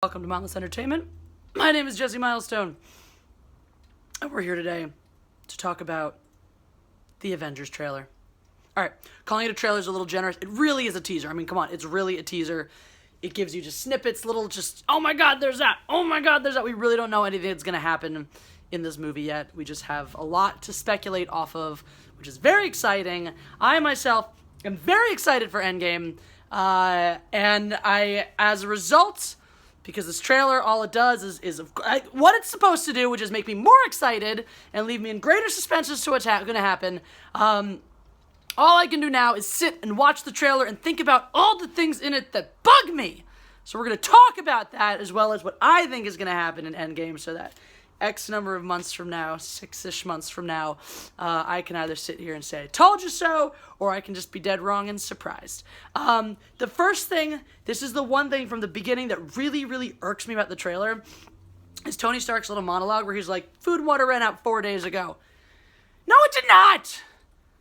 Welcome to Mindless Entertainment. My name is Jesse Milestone, and we're here today to talk about the Avengers trailer. Alright, calling it a trailer is a little generous. It really is a teaser. I mean, come on, it's really a teaser. It gives you just snippets, oh my god, there's that. Oh my god, there's that. We really don't know anything that's going to happen in this movie yet. We just have a lot to speculate off of, which is very exciting. I myself am very excited for Endgame, and as a result, because this trailer, all it does is what it's supposed to do, which is make me more excited and leave me in greater suspense as to what's going to happen. All I can do now is sit and watch the trailer and think about all the things in it that bug me. So we're going to talk about that as well as what I think is going to happen in Endgame, so that X number of months from now, 6-ish months from now, I can either sit here and say, I told you so, or I can just be dead wrong and surprised. The first thing, this is the one thing from the beginning that really, really irks me about the trailer, is Tony Stark's little monologue where he's like, food and water ran out 4 days ago. No, it did not!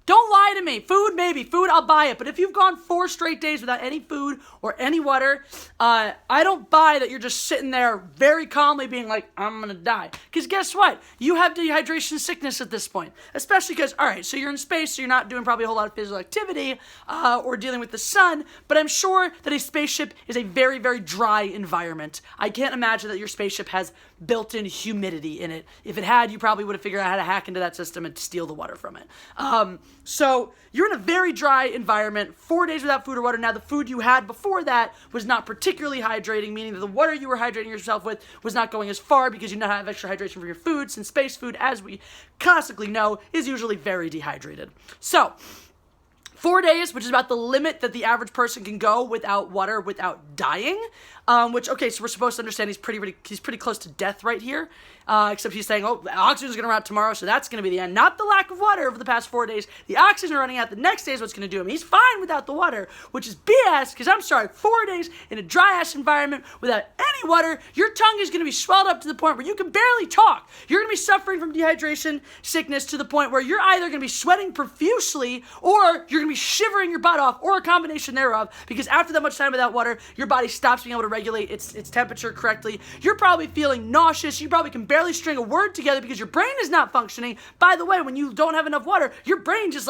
Don't lie to me. Food, maybe. Food, I'll buy it. But if you've gone 4 straight days without any food or any water, I don't buy that you're just sitting there very calmly being like, I'm going to die. Because guess what? You have dehydration sickness at this point. Especially because, all right, so you're in space, so you're not doing probably a whole lot of physical activity or dealing with the sun. But I'm sure that a spaceship is a very, very dry environment. I can't imagine that your spaceship has built-in humidity in it. If it had, you probably would have figured out how to hack into that system and steal the water from it. So you're in a very dry environment, 4 days without food or water. Now, the food you had before that was not particularly hydrating, meaning that the water you were hydrating yourself with was not going as far because you did not have extra hydration from your food, since space food, as we classically know, is usually very dehydrated. So 4 days, which is about the limit that the average person can go without water, without dying. Which, okay, so we're supposed to understand he's pretty close to death right here. Except he's saying, oh, oxygen's going to run out tomorrow, so that's going to be the end. Not the lack of water over the past 4 days. The oxygen running out the next day is what's going to do him. He's fine without the water, which is BS, because I'm sorry, 4 days in a dry-ass environment without any water, your tongue is going to be swelled up to the point where you can barely talk. You're going to be suffering from dehydration sickness to the point where you're either going to be sweating profusely or you're going to be shivering your butt off, or a combination thereof, because after that much time without water, your body stops being able to regulate its temperature correctly. You're probably feeling nauseous. You probably can barely string a word together because your brain is not functioning. By the way, when you don't have enough water, your brain just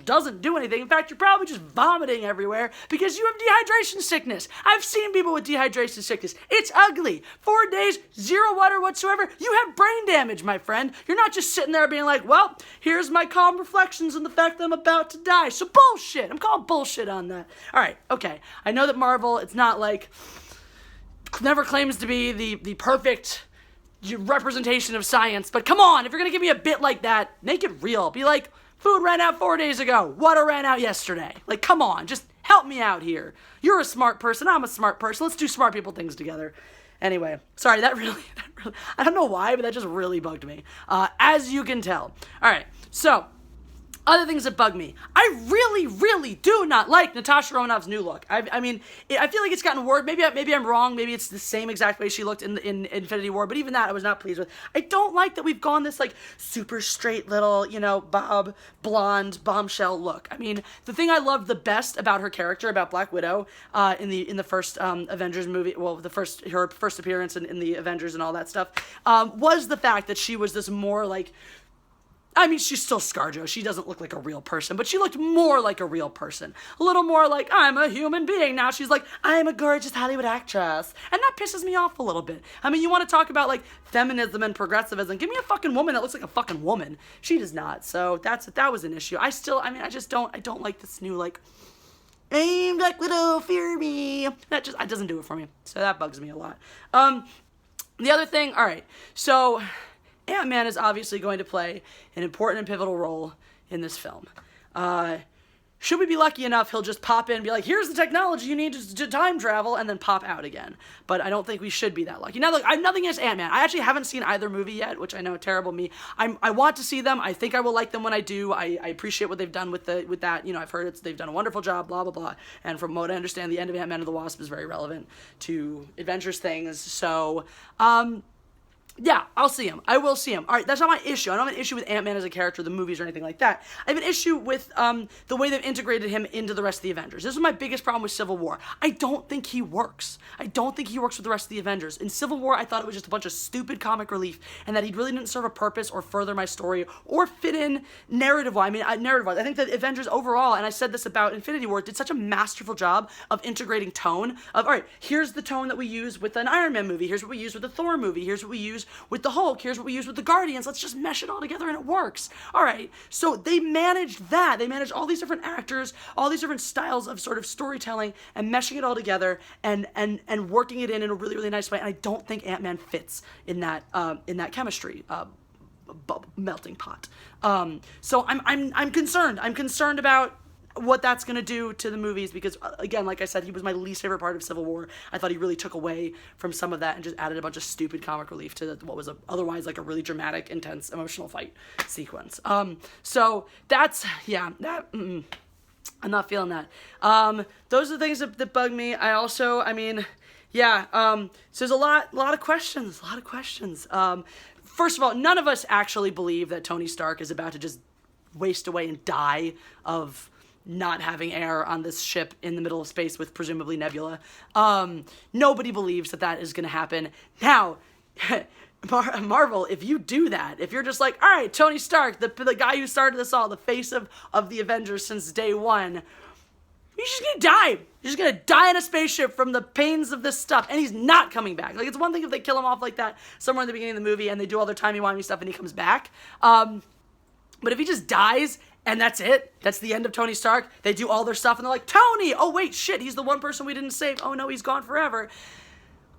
doesn't do anything. In fact, you're probably just vomiting everywhere because you have dehydration sickness. I've seen people with dehydration sickness. It's ugly. 4 days, 0 water whatsoever. You have brain damage, my friend. You're not just sitting there being like, well, here's my calm reflections on the fact that I'm about to die. So bullshit. I'm calling bullshit on that. All right, okay. I know that Marvel, it's not never claims to be the perfect representation of science, but come on, if you're gonna give me a bit like that, make it real. Be like, food ran out 4 days ago, water ran out yesterday. Like, come on, just help me out here. You're a smart person, I'm a smart person, let's do smart people things together. Anyway, sorry, that really, I don't know why, but that just really bugged me, as you can tell. Alright, so other things that bug me. I really, really do not like Natasha Romanoff's new look. I mean, I feel like it's gotten worse. Maybe I'm wrong. Maybe it's the same exact way she looked in Infinity War. But even that, I was not pleased with. I don't like that we've gone this super straight little, blonde bombshell look. I mean, the thing I loved the best about her character, about Black Widow, in the first Avengers movie, well, her first appearance in the Avengers and all that stuff, was the fact that she was this more I mean, she's still ScarJo. She doesn't look like a real person, but she looked more like a real person. A little more like, I'm a human being. Now she's like, I'm a gorgeous Hollywood actress. And that pisses me off a little bit. I mean, you want to talk about, feminism and progressivism. Give me a fucking woman that looks like a fucking woman. She does not. So that was an issue. I don't like this new, I'm Black Widow, fear me. That doesn't do it for me. So that bugs me a lot. The other thing, all right, so AntMan is obviously going to play an important and pivotal role in this film. Should we be lucky enough, he'll just pop in and be like, here's the technology you need to time travel, and then pop out again. But I don't think we should be that lucky. Now, look, I'm nothing against AntMan. I actually haven't seen either movie yet, which I know, terrible me. I want to see them. I think I will like them when I do. I appreciate what they've done with that. I've heard they've done a wonderful job, blah, blah, blah. And from what I understand, the end of Ant-Man and the Wasp is very relevant to Avengers things. So, Yeah, I'll see him. I will see him. All right, that's not my issue. I don't have an issue with Ant-Man as a character, the movies, or anything like that. I have an issue with the way they've integrated him into the rest of the Avengers. This is my biggest problem with Civil War. I don't think he works. I don't think he works with the rest of the Avengers. In Civil War, I thought it was just a bunch of stupid comic relief, and that he really didn't serve a purpose or further my story or fit in narrative-wise. Narrative-wise, I think that Avengers overall, and I said this about Infinity War, did such a masterful job of integrating tone. All right, here's the tone that we use with an Iron Man movie. Here's what we use with the Thor movie. Here's what we use with the Hulk, here's what we use with the Guardians, let's just mesh it all together and it works. All right, so they managed that. They managed all these different actors, all these different styles of sort of storytelling and meshing it all together and working it in a really, really nice way. And I don't think Ant-Man fits in that chemistry melting pot. So I'm concerned. I'm concerned about what that's going to do to the movies because, again, like I said, he was my least favorite part of Civil War. I thought he really took away from some of that and just added a bunch of stupid comic relief to what was otherwise like a really dramatic, intense, emotional fight sequence. So that's, yeah, I'm not feeling that. Those are the things that bug me. I also, so there's a lot of questions, first of all, none of us actually believe that Tony Stark is about to just waste away and die of not having air on this ship in the middle of space with presumably Nebula. Nobody believes that is going to happen. Now, Marvel, if you do that, if you're just like, all right, Tony Stark, the guy who started this all, the face of the Avengers since day one, he's just going to die. He's just going to die in a spaceship from the pains of this stuff, and he's not coming back. Like, it's one thing if they kill him off like that somewhere in the beginning of the movie and they do all their timey-wimey stuff and he comes back. But if he just dies and that's it, that's the end of Tony Stark, they do all their stuff and they're like, Tony, oh wait, shit, he's the one person we didn't save. Oh no, he's gone forever.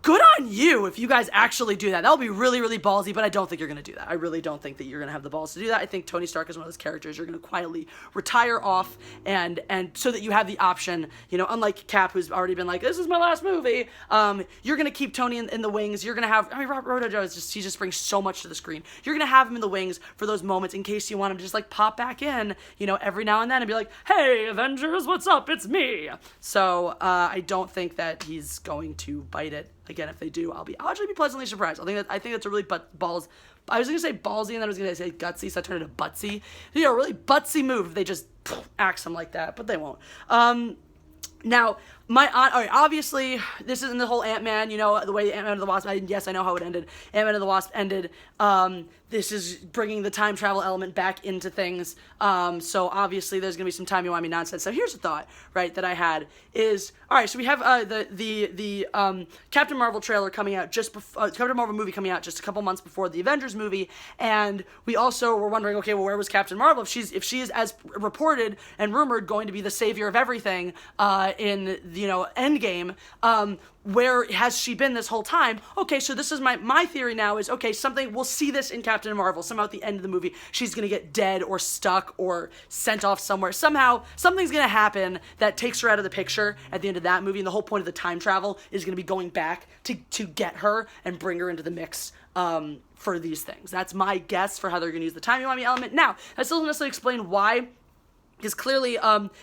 Good on you if you guys actually do that. That'll be really, really ballsy, but I don't think you're going to do that. I really don't think that you're going to have the balls to do that. I think Tony Stark is one of those characters you're going to quietly retire off and so that you have the option, unlike Cap, who's already been like, this is my last movie, you're going to keep Tony in the wings. You're going to have, Robert Jones, he just brings so much to the screen. You're going to have him in the wings for those moments in case you want him to just like pop back in, every now and then and be like, hey, Avengers, what's up? It's me. So I don't think that he's going to bite it. Again, if they do, I'll actually be pleasantly surprised. I think that's a really balls. I was gonna say ballsy, and then I was gonna say gutsy, so I turned into butsy. A really butsy move if they just axe him like that, but they won't. Now, all right, obviously, this isn't the whole Ant-Man, the way Ant-Man and the Wasp, yes, I know how it ended. Ant-Man and the Wasp ended. This is bringing the time travel element back into things. So obviously there's going to be some timey-wimey nonsense. So here's a thought, right, that I had is, all right, so we have the Captain Marvel trailer coming out Captain Marvel movie coming out just a couple months before the Avengers movie, and we also were wondering, okay, well, where was Captain Marvel? If she is, as reported and rumored, going to be the savior of everything in, Endgame, where has she been this whole time? Okay, so this is my theory now is, okay, we'll see this in Captain Marvel. Somehow at the end of the movie, she's going to get dead or stuck or sent off somewhere. Somehow, something's going to happen that takes her out of the picture at the end of that movie, and the whole point of the time travel is going to be going back to get her and bring her into the mix for these things. That's my guess for how they're going to use the timey-wimey element. Now, that still doesn't necessarily explain why. Because clearly,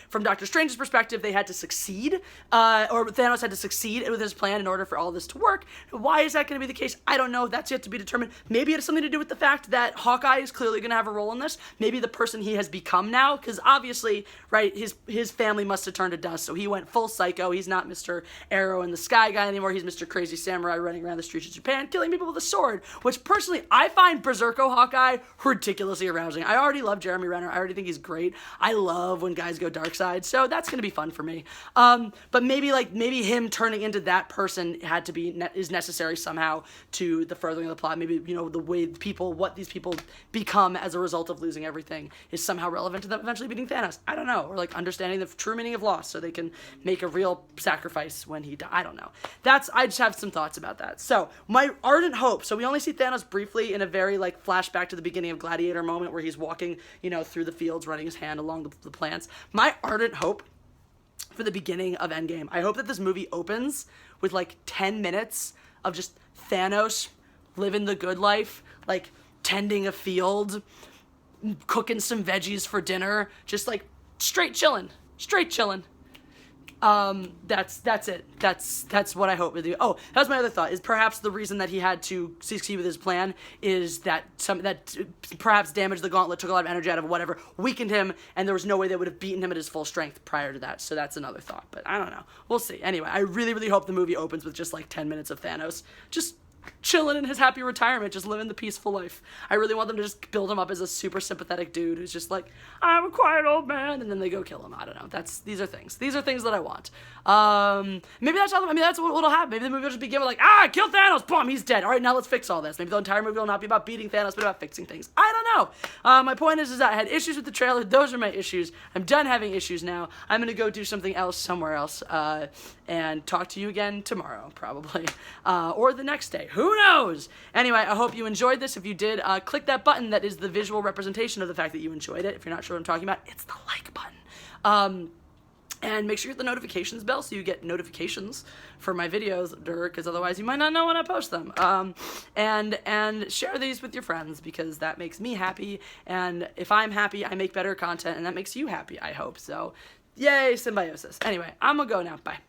from Doctor Strange's perspective, they had to succeed, or Thanos had to succeed with his plan in order for all of this to work. Why is that going to be the case? I don't know. That's yet to be determined. Maybe it has something to do with the fact that Hawkeye is clearly going to have a role in this. Maybe the person he has become now, because obviously, right, his family must have turned to dust, so he went full psycho. He's not Mr. Arrow in the Sky guy anymore. He's Mr. Crazy Samurai running around the streets of Japan, killing people with a sword, which personally, I find Berserko Hawkeye ridiculously arousing. I already love Jeremy Renner. I already think he's great. I love when guys go dark side, so that's gonna be fun for me. But maybe him turning into that person is necessary somehow to the furthering of the plot. Maybe the way what these people become as a result of losing everything is somehow relevant to them eventually beating Thanos. I don't know, or like understanding the true meaning of loss, so they can make a real sacrifice when he dies. I don't know. I just have some thoughts about that. So my ardent hope. So we only see Thanos briefly in a very like flashback to the beginning of Gladiator moment where he's walking through the fields, running his hand along the plants. My ardent hope for the beginning of Endgame, I hope that this movie opens with like 10 minutes of just Thanos living the good life, like tending a field, cooking some veggies for dinner, just like straight chilling. That's it. That's what I hope with you. Oh, that was my other thought. Is perhaps the reason that he had to succeed with his plan is that perhaps damaged the gauntlet, took a lot of energy out of it, whatever, weakened him, and there was no way they would have beaten him at his full strength prior to that. So that's another thought. But I don't know. We'll see. Anyway, I really, really hope the movie opens with just like 10 minutes of Thanos just chilling in his happy retirement, just living the peaceful life. I really want them to just build him up as a super sympathetic dude who's just like, I'm a quiet old man, and then they go kill him. I don't know. These are things that I want. Maybe that's what'll happen. Maybe the movie will just begin with like, kill Thanos, boom, he's dead. All right, now let's fix all this. Maybe the entire movie will not be about beating Thanos, but about fixing things. I don't know. My point is that I had issues with the trailer. Those are my issues. I'm done having issues now. I'm gonna go do something else somewhere else, and talk to you again tomorrow, probably, or the next day. Who knows? Anyway, I hope you enjoyed this. If you did, click that button that is the visual representation of the fact that you enjoyed it. If you're not sure what I'm talking about, it's the like button. And make sure you hit the notifications bell so you get notifications for my videos, because otherwise you might not know when I post them. And share these with your friends, because that makes me happy, and if I'm happy, I make better content, and that makes you happy, I hope. So, yay, symbiosis. Anyway, I'm gonna go now. Bye.